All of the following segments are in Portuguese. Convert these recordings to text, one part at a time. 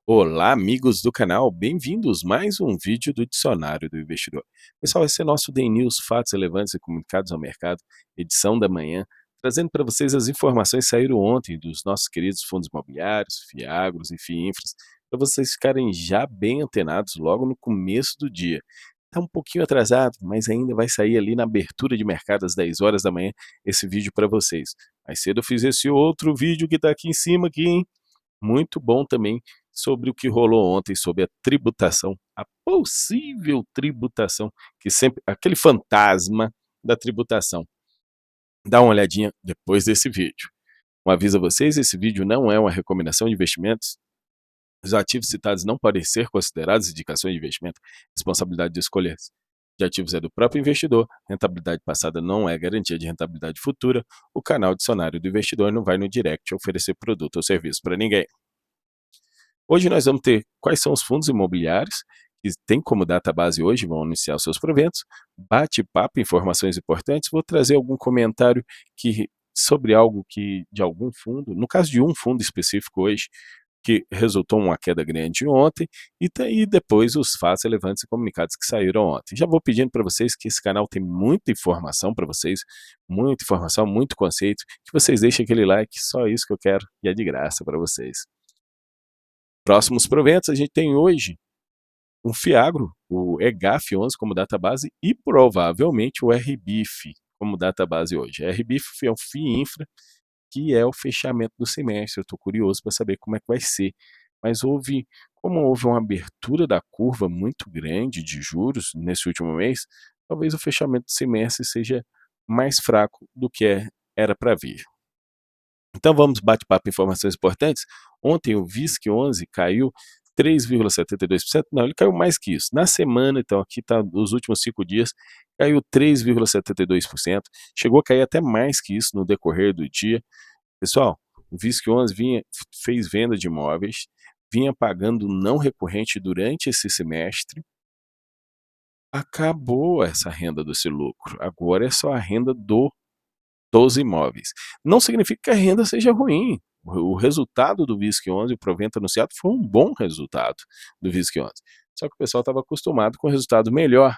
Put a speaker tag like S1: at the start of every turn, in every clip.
S1: Olá, amigos do canal, bem-vindos mais um vídeo do Dicionário do Investidor. Pessoal, esse é nosso Day News, fatos relevantes e comunicados ao mercado, edição da manhã, trazendo para vocês as informações que saíram ontem dos nossos queridos fundos imobiliários, FIAGROS e FIINFRAs, para vocês ficarem já bem antenados logo no começo do dia. Está um pouquinho atrasado, mas ainda vai sair ali na abertura de mercado às 10 horas da manhã esse vídeo para vocês. Mais cedo eu fiz esse outro vídeo que está aqui em cima, aqui, hein? Muito bom também sobre o que rolou ontem, sobre a tributação, a possível tributação, que sempre aquele fantasma da tributação. Dá uma olhadinha depois desse vídeo. Um aviso a vocês, esse vídeo não é uma recomendação de investimentos. Os ativos citados não podem ser considerados indicações de investimento. Responsabilidade de escolhas de ativos é do próprio investidor. Rentabilidade passada não é garantia de rentabilidade futura. O canal Dicionário do Investidor não vai no direct oferecer produto ou serviço para ninguém. Hoje nós vamos ter quais são os fundos imobiliários que tem como database hoje, vão anunciar os seus proventos, bate-papo, informações importantes, vou trazer algum comentário sobre algo que de algum fundo, no caso de um fundo específico hoje, que resultou uma queda grande ontem, e depois os fatos relevantes e comunicados que saíram ontem. Já vou pedindo para vocês que esse canal tem muita informação para vocês, muita informação, muito conceito, que vocês deixem aquele like, só isso que eu quero, e é de graça para vocês. Próximos proventos, a gente tem hoje um FIAGRO, o EGAF11 como database e provavelmente o RBIF como database hoje. RBIF é um FIINFRA, que é o fechamento do semestre. Eu estou curioso para saber como é que vai ser. Mas como houve uma abertura da curva muito grande de juros nesse último mês, talvez o fechamento do semestre seja mais fraco do que era para vir. Então vamos bate-papo informações importantes. Ontem o VISC11 caiu 3,72%, não, ele caiu mais que isso. Na semana, então aqui está os últimos 5 dias, caiu 3,72%, chegou a cair até mais que isso no decorrer do dia. Pessoal, o VISC11 fez venda de imóveis, vinha pagando não recorrente durante esse semestre, acabou essa renda desse lucro, agora é só a renda dos imóveis. Não significa que a renda seja ruim. O resultado do VISC11, o provento anunciado, foi um bom resultado do VISC11. Só que o pessoal estava acostumado com resultado melhor.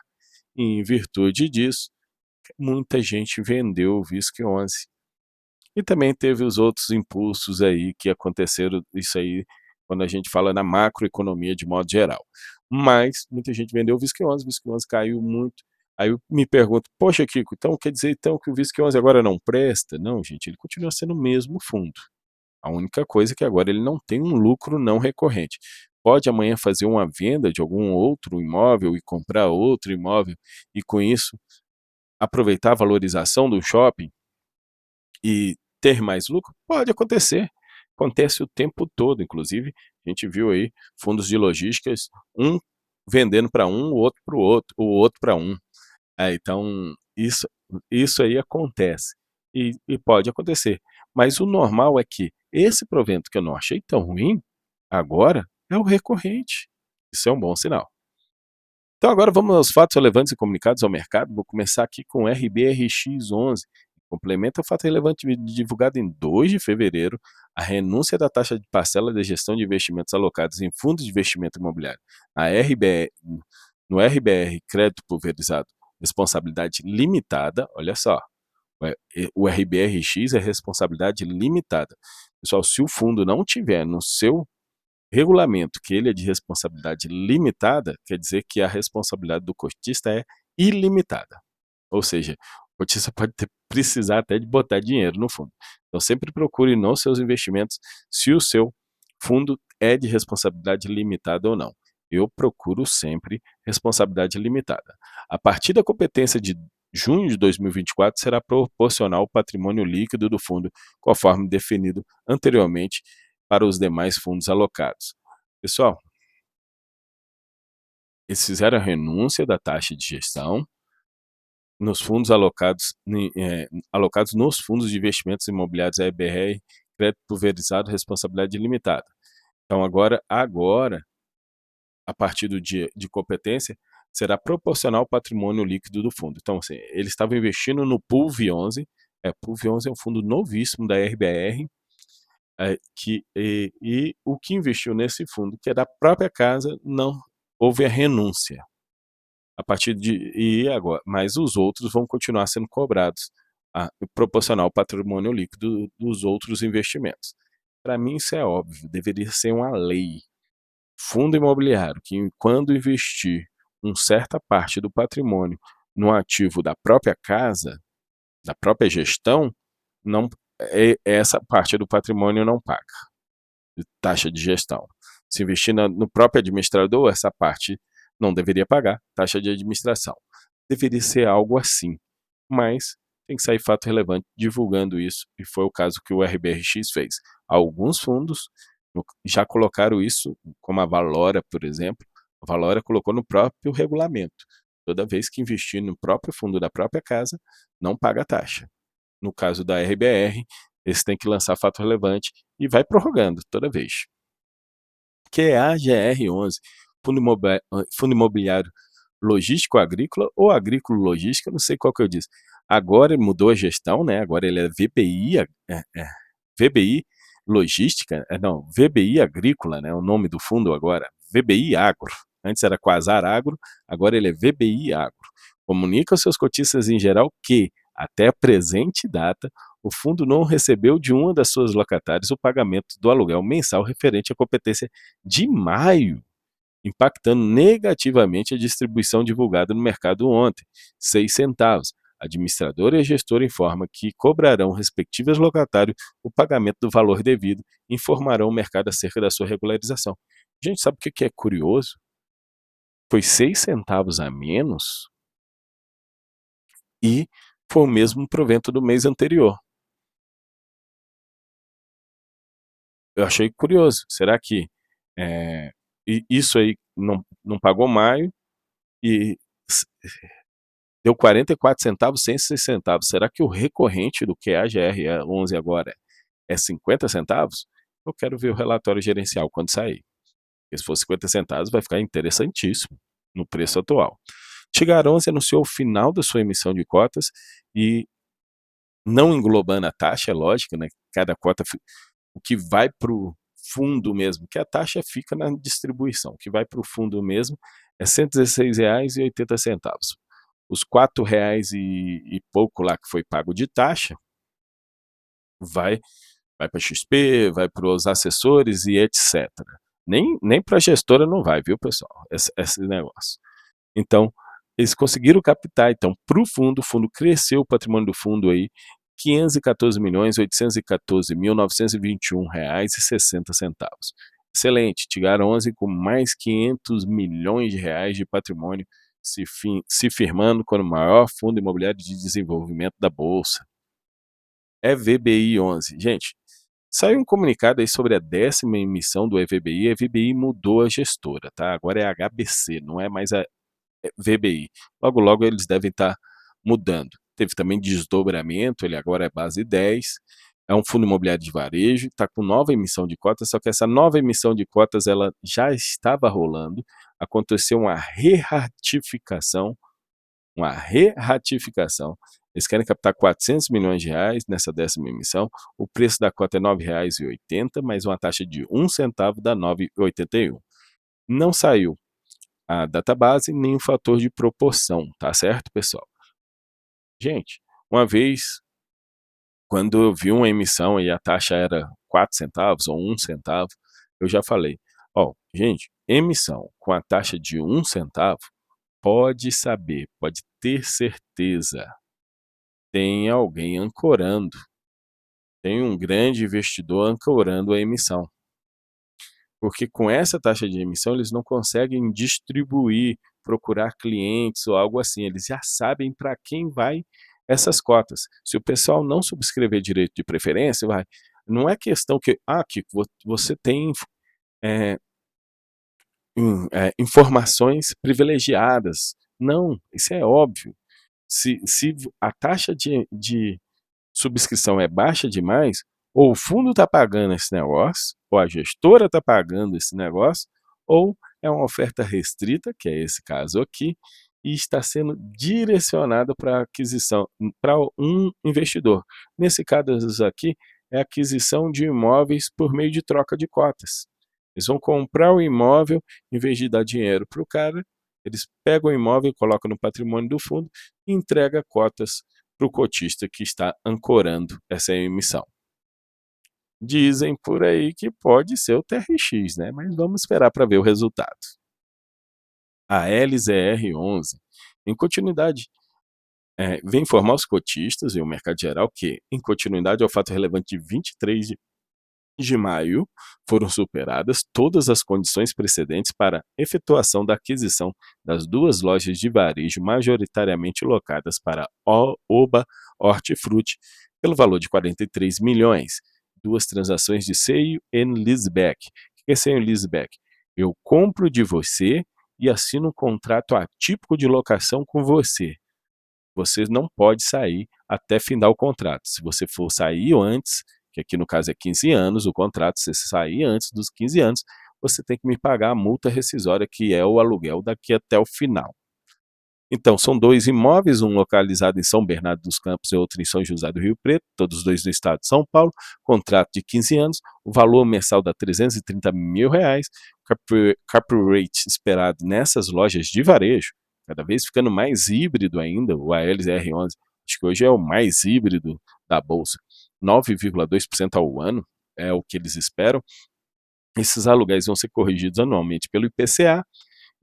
S1: E, em virtude disso, muita gente vendeu o VISC11. E também teve os outros impulsos aí que aconteceram, isso aí, quando a gente fala na macroeconomia de modo geral. Mas muita gente vendeu o VISC11 caiu muito. Aí eu me pergunto, poxa, Kiko, então quer dizer então que o VISC11 agora não presta? Não, gente, ele continua sendo o mesmo fundo. A única coisa é que agora ele não tem um lucro não recorrente. Pode amanhã fazer uma venda de algum outro imóvel e comprar outro imóvel e com isso aproveitar a valorização do shopping e ter mais lucro? Pode acontecer. Acontece o tempo todo, inclusive, a gente viu aí fundos de logísticas, um vendendo para um, o outro para um. Então, isso aí acontece, e pode acontecer. Mas o normal é que esse provento que eu não achei tão ruim, agora é o recorrente. Isso é um bom sinal. Então agora vamos aos fatos relevantes e comunicados ao mercado. Vou começar aqui com o RBRX11. Complementa o fato relevante divulgado em 2 de fevereiro, a renúncia da taxa de parcela de gestão de investimentos alocados em fundos de investimento imobiliário. No RBR Crédito Pulverizado Responsabilidade Limitada, olha só, o RBRX é responsabilidade limitada. Pessoal, se o fundo não tiver no seu regulamento que ele é de responsabilidade limitada, quer dizer que a responsabilidade do cotista é ilimitada. Ou seja, o cotista pode precisar até de botar dinheiro no fundo. Então sempre procure nos seus investimentos se o seu fundo é de responsabilidade limitada ou não. Eu procuro sempre responsabilidade limitada. A partir da competência de junho de 2024 será proporcional ao patrimônio líquido do fundo, conforme definido anteriormente para os demais fundos alocados. Pessoal, eles fizeram a renúncia da taxa de gestão nos fundos alocados nos fundos de investimentos imobiliários EBR, crédito pulverizado, responsabilidade limitada. Então agora, a partir do dia de competência, será proporcional ao patrimônio líquido do fundo. Então, assim, eles estavam investindo no PULV11, PULV11 é um fundo novíssimo da RBR, E o que investiu nesse fundo, que é da própria casa, não houve a renúncia. A partir de e agora mas os outros vão continuar sendo cobrados, proporcional ao patrimônio líquido dos outros investimentos. Para mim isso é óbvio, deveria ser uma lei. Fundo imobiliário que quando investir uma certa parte do patrimônio no ativo da própria casa, da própria gestão, não essa parte do patrimônio não paga taxa de gestão. Se investir no próprio administrador, essa parte não deveria pagar taxa de administração. Deveria ser algo assim, mas tem que sair fato relevante divulgando isso, e foi o caso que o RBRX fez. Alguns fundos já colocaram isso, como a Valora, por exemplo. A Valora colocou no próprio regulamento. Toda vez que investir no próprio fundo da própria casa, não paga taxa. No caso da RBR, eles têm que lançar fato relevante e vai prorrogando toda vez. Que é a GR11, Fundo Imobiliário Logístico Agrícola ou Agrícola Logística, não sei qual que eu disse. Agora mudou a gestão, né? Agora ele é VBI Logística, não, VBI Agrícola, né? O nome do fundo agora, VBI Agro. Antes era Quasar Agro, agora ele é VBI Agro. Comunica aos seus cotistas em geral que, até a presente data, o fundo não recebeu de uma das suas locatárias o pagamento do aluguel mensal referente à competência de maio, impactando negativamente a distribuição divulgada no mercado ontem, 6 centavos. A administradora e a gestora informam que cobrarão respectivos locatários o pagamento do valor devido e informarão o mercado acerca da sua regularização. Gente, sabe o que é curioso? Foi 6 centavos a menos e foi o mesmo provento do mês anterior. Eu achei curioso. Será que isso aí não pagou maio e deu 44 centavos, 106 centavos. Será que o recorrente do que é a GR11 agora é 50 centavos? Eu quero ver o relatório gerencial quando sair. Porque se for 50 centavos, vai ficar interessantíssimo no preço atual. Tigar 11 anunciou o final da sua emissão de cotas e, não englobando a taxa, é lógico, né? Cada cota, o que vai para o fundo mesmo, que a taxa fica na distribuição, o que vai para o fundo mesmo é R$ 116,80. Os R$ 4 e pouco lá que foi pago de taxa, vai para XP, vai para os assessores e etc. Nem para a gestora não vai, viu, pessoal? Esse negócio. Então, eles conseguiram captar, então, para o fundo cresceu o patrimônio do fundo aí, R$ 514.814.921,60. Excelente, Tigar 11 com mais 500 milhões de reais de patrimônio, se firmando como o maior fundo imobiliário de desenvolvimento da Bolsa. É VBI 11. Gente, saiu um comunicado aí sobre a 10ª emissão do EVBI. A EVBI mudou a gestora, tá? Agora é a HBC, não é mais a VBI. Logo, logo eles devem estar mudando. Teve também desdobramento, ele agora é base 10. É um fundo imobiliário de varejo, está com nova emissão de cotas, só que essa nova emissão de cotas ela já estava rolando. Aconteceu uma reratificação. Eles querem captar 400 milhões de reais nessa 10ª emissão. O preço da cota é R$ 9,80, mas uma taxa de 1 centavo dá R$ 9,81. Não saiu a database nem o fator de proporção, tá certo, pessoal? Gente, uma vez, quando eu vi uma emissão e a taxa era 4 centavos ou 1 centavo, eu já falei, gente, emissão com a taxa de 1 centavo, pode saber, pode ter certeza, tem alguém ancorando, tem um grande investidor ancorando a emissão. Porque com essa taxa de emissão eles não conseguem distribuir, procurar clientes ou algo assim, eles já sabem para quem vai essas cotas. Se o pessoal não subscrever direito de preferência, não é questão que você tem informações privilegiadas. Não, isso é óbvio. Se a taxa de subscrição é baixa demais, ou o fundo está pagando esse negócio, ou a gestora está pagando esse negócio, ou é uma oferta restrita, que é esse caso aqui, e está sendo direcionada para aquisição, para um investidor. Nesse caso aqui, é a aquisição de imóveis por meio de troca de cotas. Eles vão comprar o imóvel, em vez de dar dinheiro para o cara, eles pegam o imóvel, colocam no patrimônio do fundo e entregam cotas para o cotista que está ancorando essa emissão. Dizem por aí que pode ser o TRX, né? Mas vamos esperar para ver o resultado. A LZR11, em continuidade, vem informar os cotistas e o mercado geral que, em continuidade ao fato relevante de 23 de maio, foram superadas todas as condições precedentes para efetuação da aquisição das duas lojas de varejo majoritariamente locadas para Oba Hortifruti pelo valor de 43 milhões. Duas transações de sale and leaseback. O que é sale and leaseback? Eu compro de você e assino um contrato atípico de locação com você. Você não pode sair até findar o contrato. Se você for sair antes, que aqui no caso é 15 anos, o contrato, se você sair antes dos 15 anos, você tem que me pagar a multa rescisória, que é o aluguel daqui até o final. Então, são dois imóveis, um localizado em São Bernardo dos Campos e outro em São José do Rio Preto, todos os dois no estado de São Paulo, contrato de 15 anos, o valor mensal dá R$330 mil, cap rate esperado nessas lojas de varejo, cada vez ficando mais híbrido ainda, o ALZR11, acho que hoje é o mais híbrido da Bolsa, 9,2% ao ano, é o que eles esperam. Esses aluguéis vão ser corrigidos anualmente pelo IPCA,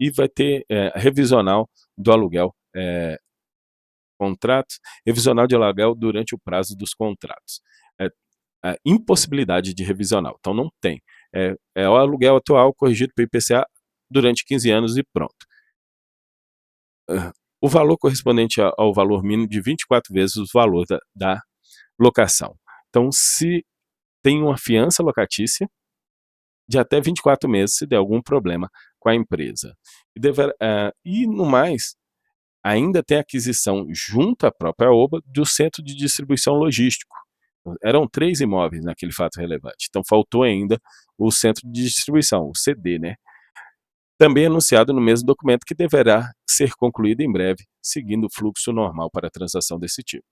S1: e vai ter revisional do aluguel, contratos, revisional de aluguel durante o prazo dos contratos. A impossibilidade de revisional, então não tem. É o aluguel atual corrigido pelo IPCA durante 15 anos e pronto. O valor correspondente ao valor mínimo de 24 vezes o valor da locação. Então, se tem uma fiança locatícia, de até 24 meses, se der algum problema com a empresa. E no mais, ainda tem aquisição junto à própria Oba do centro de distribuição logístico. Eram 3 imóveis naquele fato relevante, então faltou ainda o centro de distribuição, o CD, né? Também anunciado no mesmo documento que deverá ser concluído em breve, seguindo o fluxo normal para a transação desse tipo.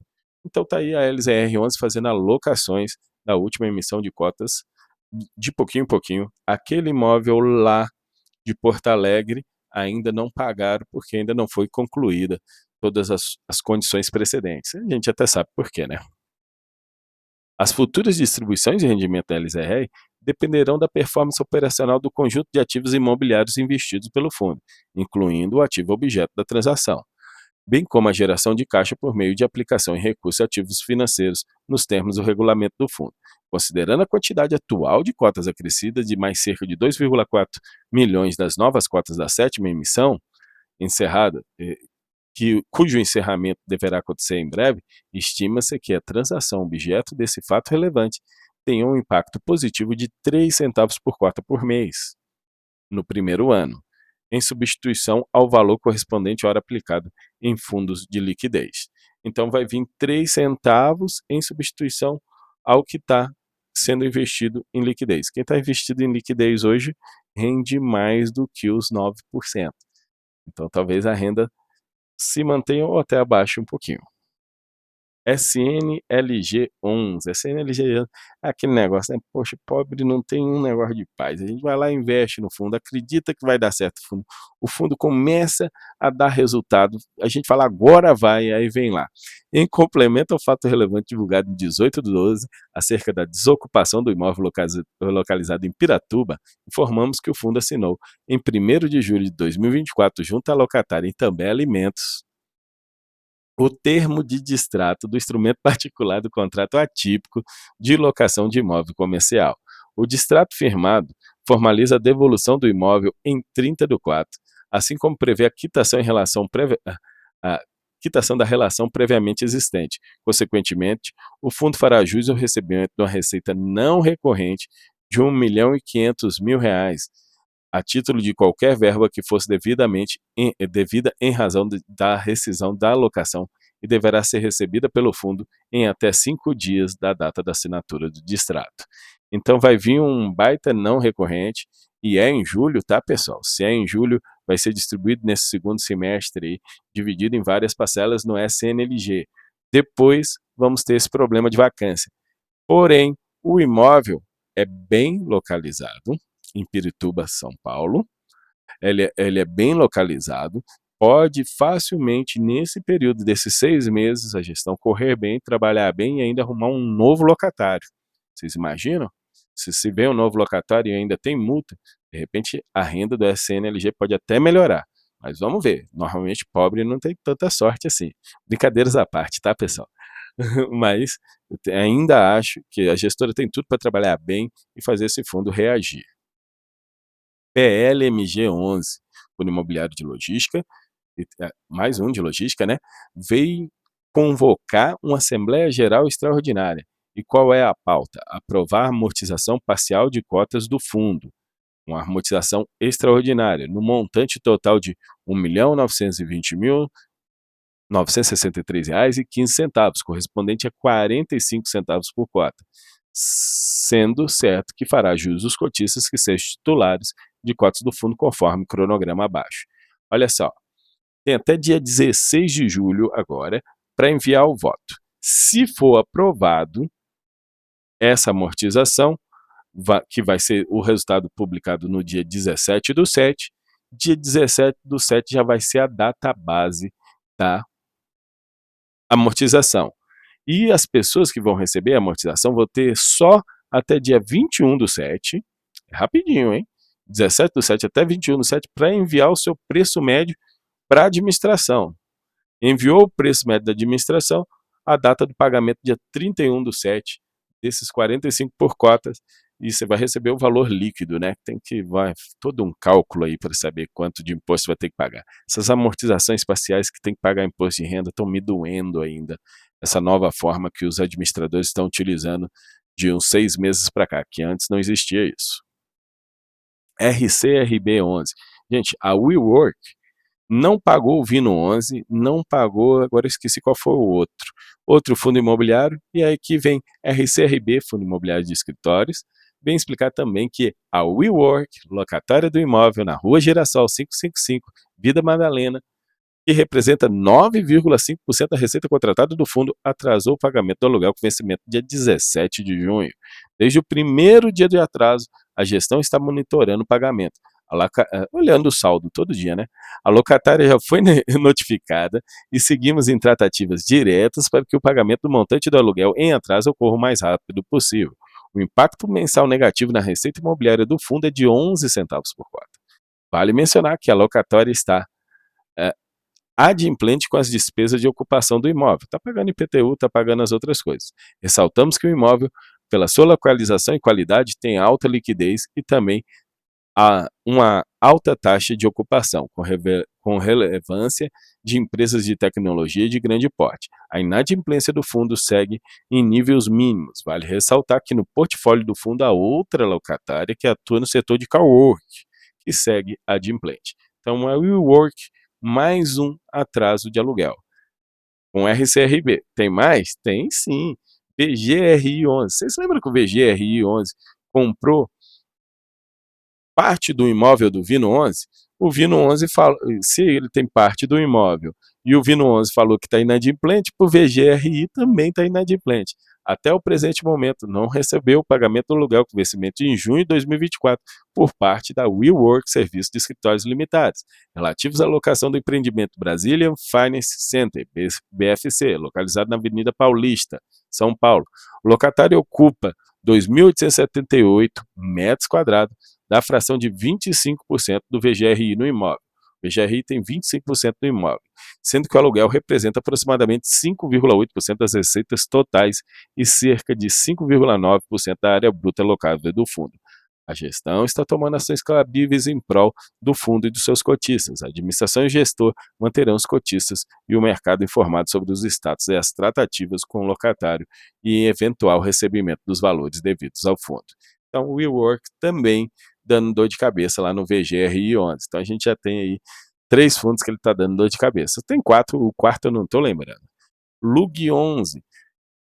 S1: Então está aí a LZR11 fazendo alocações da última emissão de cotas, de pouquinho em pouquinho. Aquele imóvel lá de Porto Alegre ainda não pagaram, porque ainda não foi concluída todas as condições precedentes. A gente até sabe por quê, né? As futuras distribuições de rendimento da LZR dependerão da performance operacional do conjunto de ativos imobiliários investidos pelo fundo, incluindo o ativo objeto da transação, bem como a geração de caixa por meio de aplicação em recursos ativos financeiros nos termos do regulamento do fundo. Considerando a quantidade atual de cotas acrescidas de mais cerca de 2,4 milhões das novas cotas da sétima emissão, encerrada, cujo encerramento deverá acontecer em breve, estima-se que a transação objeto desse fato relevante tenha um impacto positivo de 3 centavos por cota por mês no primeiro ano, em substituição ao valor correspondente à hora aplicado em fundos de liquidez. Então vai vir 3 centavos em substituição ao que está sendo investido em liquidez. Quem está investido em liquidez hoje rende mais do que os 9%. Então talvez a renda se mantenha ou até abaixe um pouquinho. SNLG11. SNLG11 é aquele negócio, né? Poxa, pobre não tem um negócio de paz. A gente vai lá e investe no fundo, acredita que vai dar certo o fundo. O fundo começa a dar resultado. A gente fala, agora vai, aí vem lá. Em complemento ao fato relevante divulgado em 18/12, acerca da desocupação do imóvel localizado em Piratuba, informamos que o fundo assinou, em 1º de julho de 2024, junto à locatária Itambé Alimentos, o termo de distrato do instrumento particular do contrato atípico de locação de imóvel comercial. O distrato firmado formaliza a devolução do imóvel em 30/4, assim como prevê a quitação da relação previamente existente. Consequentemente, o fundo fará jus ao recebimento de uma receita não recorrente de R$1.500.000, a título de qualquer verba que fosse devida em razão da rescisão da alocação e deverá ser recebida pelo fundo em até 5 dias da data da assinatura do distrato. Então vai vir um baita não recorrente, e é em julho, tá, pessoal? Se é em julho, vai ser distribuído nesse segundo semestre, dividido em várias parcelas no SNLG. Depois vamos ter esse problema de vacância. Porém, O imóvel é bem localizado, em Pirituba, São Paulo. Ele é bem localizado, pode facilmente, nesse período desses 6 meses, a gestão correr bem, trabalhar bem e ainda arrumar um novo locatário. Vocês imaginam? Se vem um novo locatário e ainda tem multa, de repente a renda do SNLG pode até melhorar. Mas vamos ver, normalmente pobre não tem tanta sorte assim. Brincadeiras à parte, tá, pessoal? Mas ainda acho que a gestora tem tudo para trabalhar bem e fazer esse fundo reagir. PLMG 11, Fundo Imobiliário de Logística, mais um de logística, né? Veio convocar uma Assembleia Geral Extraordinária. E qual é a pauta? Aprovar a amortização parcial de cotas do fundo, uma amortização extraordinária, no montante total de R$ 1.920.963,15, correspondente a 45 centavos por cota, sendo certo que fará jus aos cotistas que sejam titulares de cotas do fundo conforme o cronograma abaixo. Olha só, tem até dia 16 de julho agora para enviar o voto. Se for aprovado essa amortização, que vai ser o resultado publicado no dia 17/7, dia 17/7 já vai ser a data base da amortização. E as pessoas que vão receber a amortização vão ter só até dia 21/7, rapidinho, hein? 17/7 até 21/7 para enviar o seu preço médio para a administração. Enviou o preço médio da administração, a data do pagamento dia 31/7, desses 45 por cotas, e você vai receber o valor líquido, né? Vai todo um cálculo aí para saber quanto de imposto você vai ter que pagar. Essas amortizações parciais que tem que pagar imposto de renda estão me doendo ainda. Essa nova forma que os administradores estão utilizando de uns 6 meses para cá, que antes não existia isso. RCRB 11. Gente, a WeWork não pagou o Vino 11, não pagou, agora eu esqueci qual foi o outro fundo imobiliário, e aí que vem RCRB, Fundo Imobiliário de Escritórios, vem explicar também que a WeWork, locatária do imóvel na Rua Girassol 555, Vida Madalena, que representa 9,5% da receita contratada do fundo, atrasou o pagamento do aluguel com vencimento dia 17 de junho. Desde o primeiro dia de atraso, a gestão está monitorando o pagamento, olhando o saldo todo dia, né? A locatária já foi notificada e seguimos em tratativas diretas para que o pagamento do montante do aluguel em atraso ocorra o mais rápido possível. O impacto mensal negativo na receita imobiliária do fundo é de 11 centavos por cota. Vale mencionar que a locatária está adimplente com as despesas de ocupação do imóvel. Está pagando IPTU, está pagando as outras coisas. Ressaltamos que o imóvel, pela sua localização e qualidade, tem alta liquidez e também uma alta taxa de ocupação, com relevância de empresas de tecnologia de grande porte. A inadimplência do fundo segue em níveis mínimos. Vale ressaltar que no portfólio do fundo há outra locatária que atua no setor de cowork, que segue adimplente. Então, a WeWork, mais um atraso de aluguel. Com RCRB, tem mais? Tem sim. VGRI 11. Vocês lembram que o VGRI 11 comprou parte do imóvel do Vino 11? O Vino 11 fala, se ele tem parte do imóvel e o Vino 11 falou que está inadimplente, o VGRI também está inadimplente. Até o presente momento, não recebeu o pagamento do aluguel com vencimento em junho de 2024 por parte da WeWork Serviços de Escritórios Limitados, relativos à locação do empreendimento Brazilian Finance Center, BFC, localizado na Avenida Paulista, São Paulo. O locatário ocupa 2.878 metros quadrados da fração de 25% do VGRI no imóvel. O VGRI tem 25% do imóvel, sendo que o aluguel representa aproximadamente 5,8% das receitas totais e cerca de 5,9% da área bruta alocável do fundo. A gestão está tomando ações cabíveis em prol do fundo e dos seus cotistas. A administração e o gestor manterão os cotistas e o mercado informado sobre os status e as tratativas com o locatário e eventual recebimento dos valores devidos ao fundo. Então, o WeWork também dando dor de cabeça lá no VGRI 11. Então, a gente já tem aí 3 fundos que ele está dando dor de cabeça. Tem 4, o quarto eu não estou lembrando. LUG 11.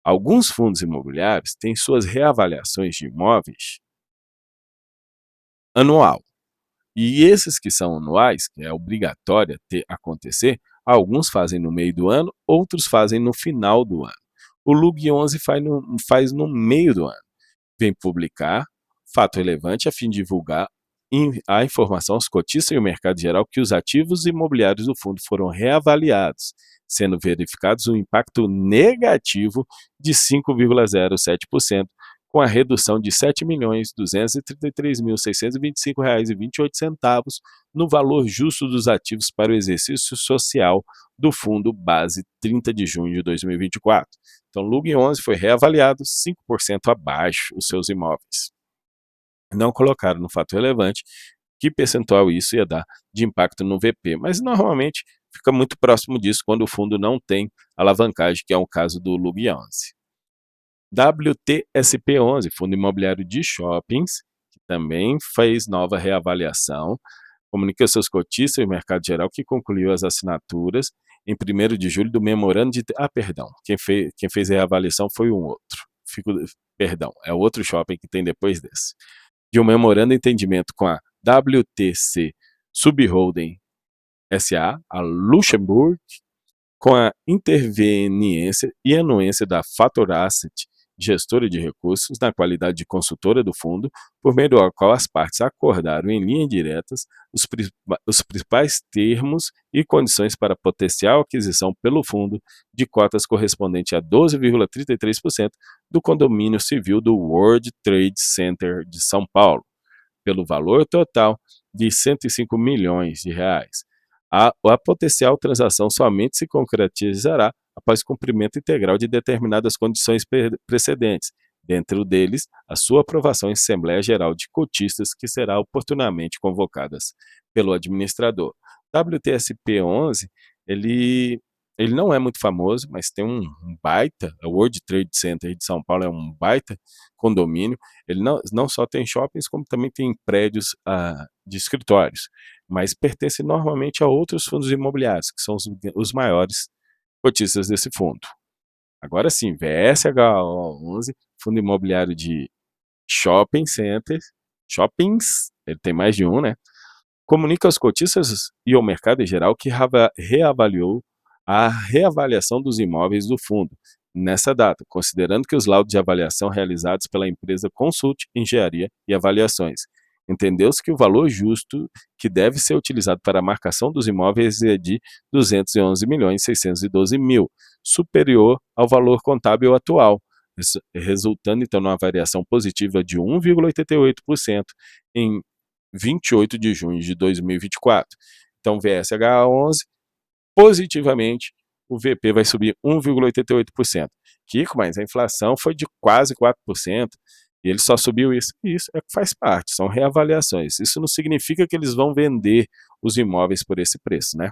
S1: Alguns fundos imobiliários têm suas reavaliações de imóveis anual. E esses que são anuais, que é obrigatório acontecer, alguns fazem no meio do ano, outros fazem no final do ano. O LUG 11 faz no meio do ano. vem publicar fato relevante a fim de divulgar a informação aos cotistas e ao mercado geral que os ativos imobiliários do fundo foram reavaliados, sendo verificados um impacto negativo de 5,07%, com a redução de R$ 7.233.625,28 no valor justo dos ativos para o exercício social do fundo base 30 de junho de 2024. Então, LUG 11 foi reavaliado 5% abaixo os seus imóveis. Não colocaram no fato relevante que percentual isso ia dar de impacto no VP, mas normalmente fica muito próximo disso quando o fundo não tem alavancagem, que é o caso do LUG 11. WTSP11, Fundo Imobiliário de Shoppings, que também fez nova reavaliação, comunica aos seus cotistas e o mercado geral que concluiu as assinaturas em 1º de julho do memorando de... quem fez a reavaliação foi um outro. É outro shopping que tem depois desse. De um memorando de entendimento com a WTC Subholding SA, a Luxemburg, com a interveniência e anuência da Fator Asset, gestora de recursos, na qualidade de consultora do fundo, por meio do qual as partes acordaram em linhas diretas os principais termos e condições para potencial aquisição pelo fundo de cotas correspondente a 12,33% do condomínio civil do World Trade Center de São Paulo, pelo valor total de R$ 105 milhões. A potencial transação somente se concretizará após cumprimento integral de determinadas condições precedentes, dentro deles a sua aprovação em Assembleia Geral de Cotistas, que será oportunamente convocadas pelo administrador. WTSP11, ele não é muito famoso, mas tem um baita, o World Trade Center de São Paulo é um baita condomínio. Ele não só tem shoppings, como também tem prédios de escritórios, mas pertence normalmente a outros fundos imobiliários, que são os maiores cotistas desse fundo. Agora sim, VSH11, Fundo Imobiliário de Shopping Centers, shoppings, ele tem mais de um, né? Comunica aos cotistas e ao mercado em geral que reavaliou a reavaliação dos imóveis do fundo nessa data, considerando que os laudos de avaliação realizados pela empresa Consult Engenharia e Avaliações. Entendeu-se que o valor justo que deve ser utilizado para a marcação dos imóveis é de R$ 211.612.000, superior ao valor contábil atual, resultando então numa variação positiva de 1,88% em 28 de junho de 2024. Então, VSH11, positivamente, o VP vai subir 1,88%. Kiko, mas a inflação foi de quase 4%, e ele só subiu isso. Isso faz parte, são reavaliações. Isso não significa que eles vão vender os imóveis por esse preço, né?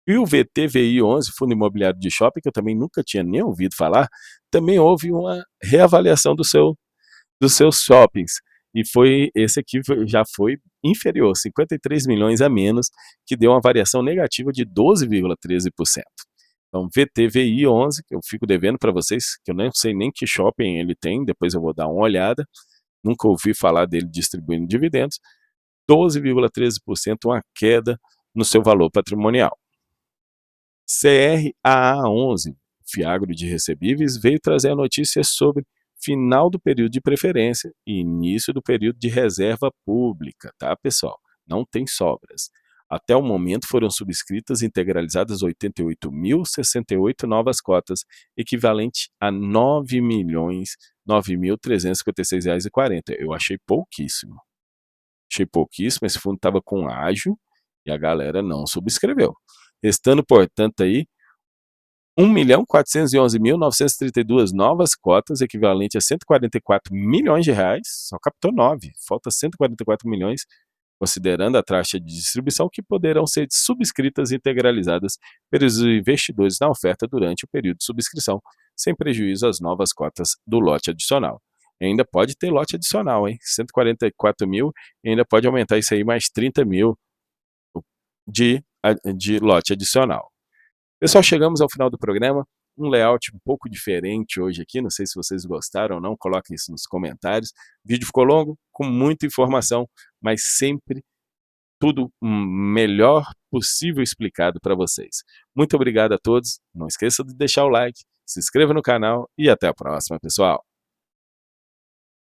S1: E o VTVI11, Fundo Imobiliário de Shopping, que eu também nunca tinha nem ouvido falar, também houve uma reavaliação dos seus shoppings. E esse aqui já foi inferior, 53 milhões a menos, que deu uma variação negativa de 12,13%. Então, VTVI11, que eu fico devendo para vocês, que eu não sei nem que shopping ele tem, depois eu vou dar uma olhada, nunca ouvi falar dele distribuindo dividendos, 12,13%, uma queda no seu valor patrimonial. CRAA11, Fiagro de Recebíveis, veio trazer a notícia sobre final do período de preferência e início do período de reserva pública, tá, pessoal? Não tem sobras. Até o momento foram subscritas e integralizadas 88.068 novas cotas, equivalente a R$ 9.009.356,40. Eu achei pouquíssimo. Esse fundo estava com ágio e a galera não subscreveu. Restando, portanto, aí 1.411.932 novas cotas, equivalente a R$ 144 milhões, só captou 9, falta 144 milhões, considerando a taxa de distribuição, que poderão ser subscritas e integralizadas pelos investidores na oferta durante o período de subscrição, sem prejuízo às novas cotas do lote adicional. Ainda pode ter lote adicional, hein? 144 mil, e ainda pode aumentar isso aí mais 30 mil de lote adicional. Pessoal, chegamos ao final do programa, um layout um pouco diferente hoje aqui, não sei se vocês gostaram ou não, coloquem isso nos comentários. O vídeo ficou longo, com muita informação, mas sempre tudo melhor possível explicado para vocês. Muito obrigado a todos, não esqueça de deixar o like, se inscreva no canal e até a próxima, pessoal.